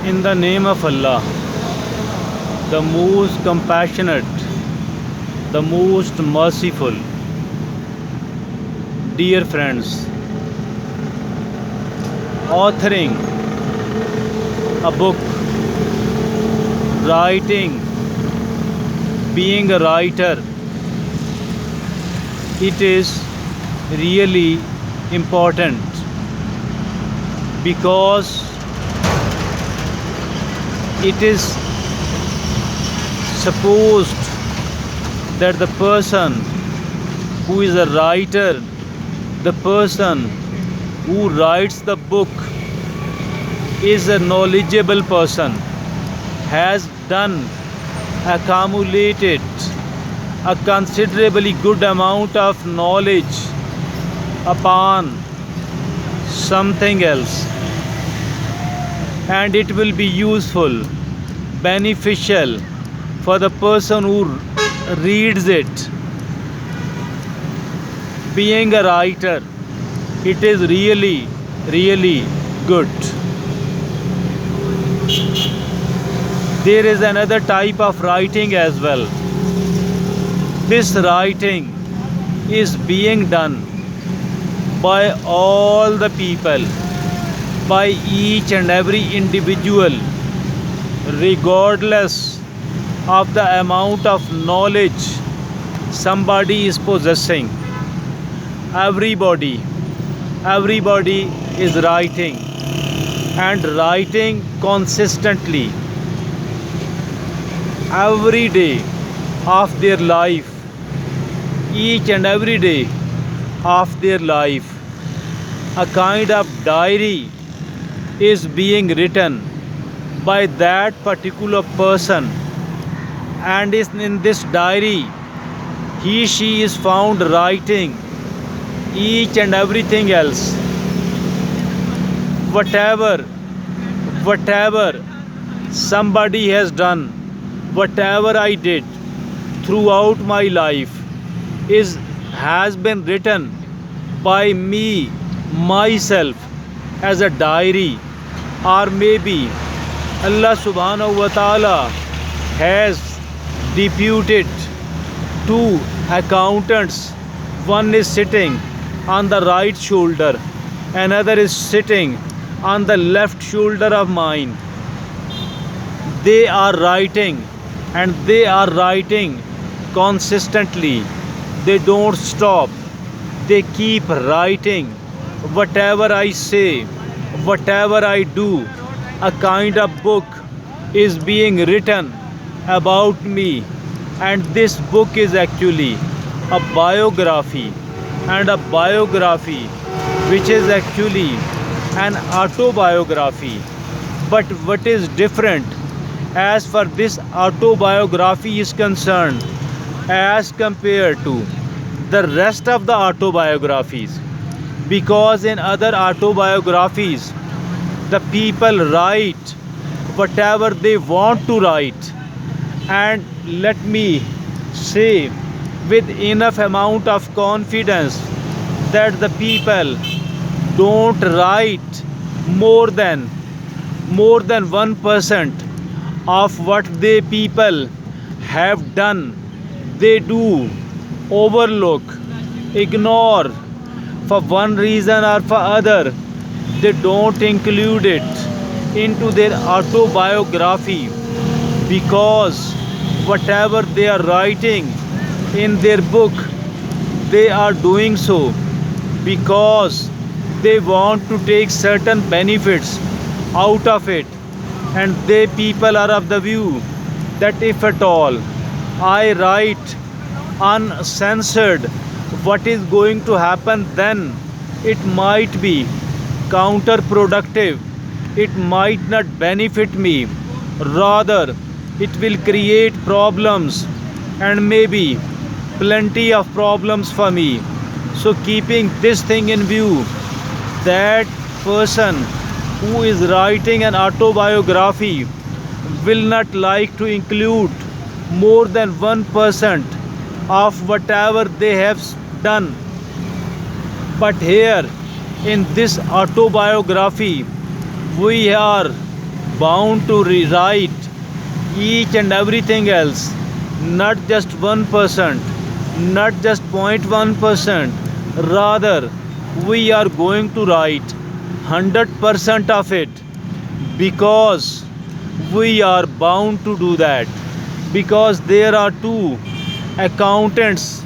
In the name of Allah, the most compassionate, the most merciful. Dear friends, authoring a book, writing, being a writer, it is really important because it is supposed that the person who is a writer, the person who writes the book, is a knowledgeable person, has done, accumulated a considerably good amount of knowledge upon something else, and it will be useful, beneficial for the person who reads it. Being a writer, it is really, really good. There is another type of writing as well. This writing is being done by all the people, by each and every individual, regardless of the amount of knowledge somebody is possessing. Everybody is writing, and writing consistently every day of their life, each and every day of their life. A kind of diary is being written by that particular person, and in this diary she is found writing each and everything else. Whatever somebody has done, whatever I did throughout my life has been written by me, myself, as a diary. Or maybe Allah subhanahu wa ta'ala has deputed two accountants. One is sitting on the right shoulder, another is sitting on the left shoulder of mine. They are writing, and they are writing consistently. They don't stop. They keep writing. Whatever I say, whatever I do, a kind of book is being written about me. And this book is actually a biography, and a biography which is actually an autobiography. But what is different as far this autobiography is concerned as compared to the rest of the autobiographies? Because in other autobiographies the people write whatever they want to write, and let me say with enough amount of confidence that the people don't write more than 1% of what they people have done. They do overlook, ignore, for one reason or for other. They don't include it into their autobiography, because whatever they are writing in their book, they are doing so because they want to take certain benefits out of it. And they people are of the view that if at all I write uncensored, what is going to happen then? It might be counterproductive. It might not benefit me. Rather, it will create problems, and maybe plenty of problems for me. So keeping this thing in view, that person who is writing an autobiography will not like to include more than 1% of whatever they have done. But here in this autobiography, we are bound to rewrite each and everything else, not just 1%, not just 0.1%, rather we are going to write 100% of it, because we are bound to do that, because there are two accountants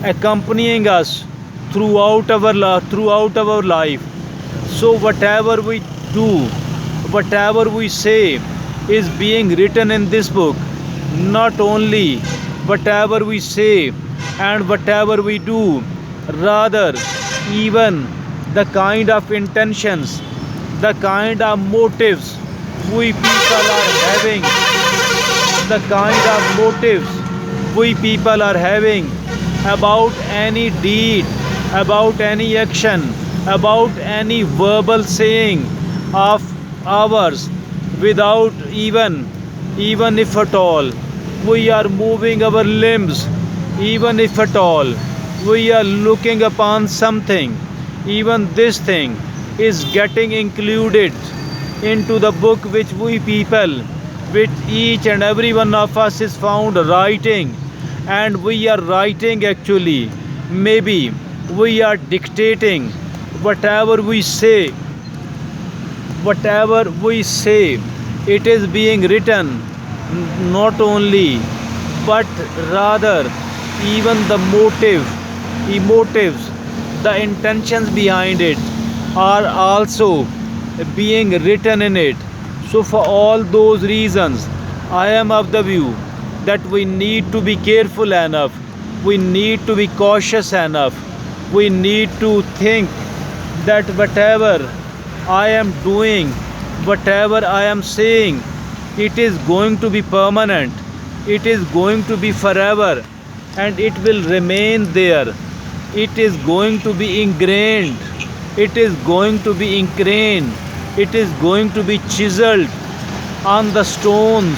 accompanying us throughout our life. So whatever we do, whatever we say is being written in this book. Not only whatever we say and whatever we do, rather even the kind of intentions, the kind of motives we people are having, the kind of motives we people are having about any deed, about any action, about any verbal saying of ours, without even if at all we are moving our limbs, even if at all we are looking upon something, even this thing is getting included into the book which we people, which each and every one of us is found writing. And we are writing, actually, maybe we are dictating whatever we say, whatever we say, it is being written. Not only, but rather even the emotives, the intentions behind it are also being written in it. So for all those reasons, I am of the view that we need to be careful enough, we need to be cautious enough, we need to think that whatever I am doing, whatever I am saying, it is going to be permanent, it is going to be forever, and it will remain there. It is going to be ingrained, it is going to be ingrained, it is going to be chiseled on the stones,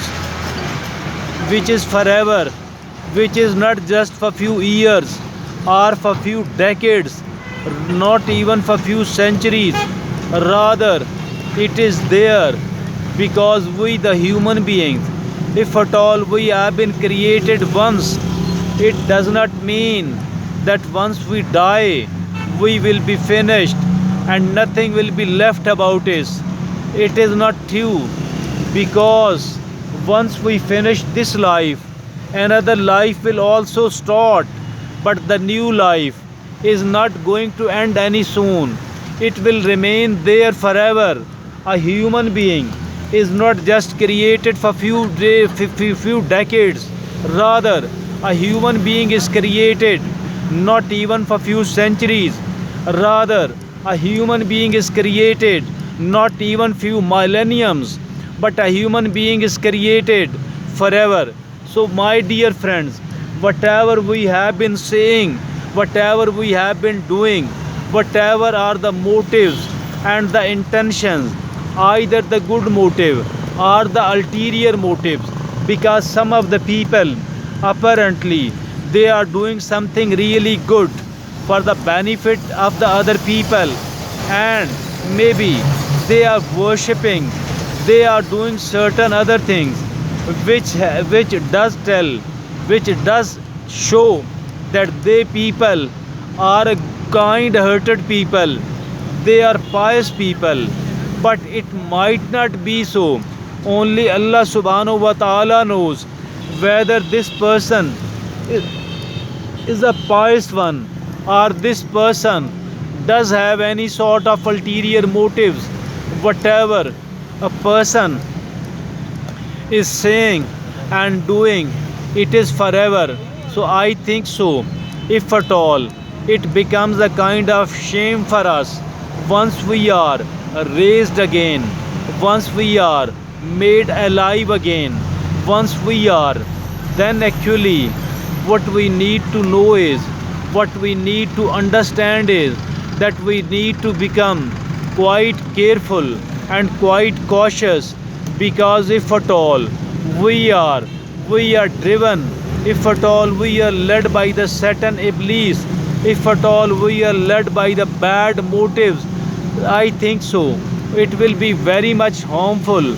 which is forever, which is not just for few years or for few decades, not even for few centuries, rather it is there because we, the human beings, if at all we have been created once, it does not mean that once we die we will be finished and nothing will be left about us. It is not true, because once we finish this life, another life will also start, but the new life is not going to end any soon. It will remain there forever. A human being is not just created for few decades, rather a human being is created not even for few centuries, rather a human being is created not even few millenniums, but a human being is created forever. So my dear friends, whatever we have been saying, whatever we have been doing, whatever are the motives and the intentions, either the good motive or the ulterior motives, because some of the people apparently they are doing something really good for the benefit of the other people, and maybe they are worshipping, they are doing certain other things which does tell, which does show that they people are a kind hearted people, they are pious people, but it might not be so. Only Allah subhanahu wa ta'ala knows whether this person is a pious one, or this person does have any sort of ulterior motives. Whatever a person is saying and doing, it is forever. So I think so, if at all it becomes a kind of shame for us once we are raised again, once we are made alive again, once we are, then actually what we need to know is, what we need to understand is that we need to become quite careful and quite cautious, because if at all we are driven, if at all we are led by the Satan Iblis, if at all we are led by the bad motives, I think so it will be very much harmful,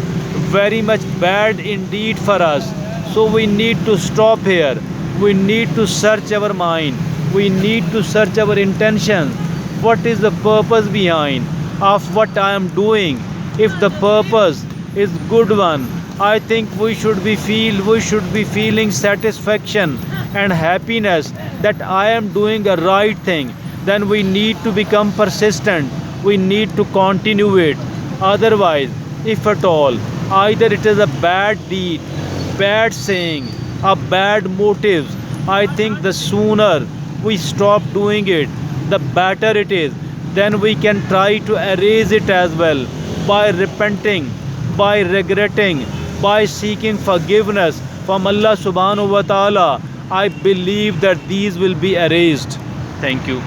very much bad indeed for us. So we need to stop here. We need to search our mind. We need to search our intentions. What is the purpose behind of what I am doing? If the purpose is good one, I think we should be feeling satisfaction and happiness that I am doing a right thing. Then we need to become persistent. We need to continue it. Otherwise, if at all, either it is a bad deed, bad saying, a bad motives, I think the sooner we stop doing it, the better it is. Then we can try to erase it as well by repenting, by regretting, by seeking forgiveness from Allah subhanahu wa ta'ala. I believe that these will be erased. Thank you.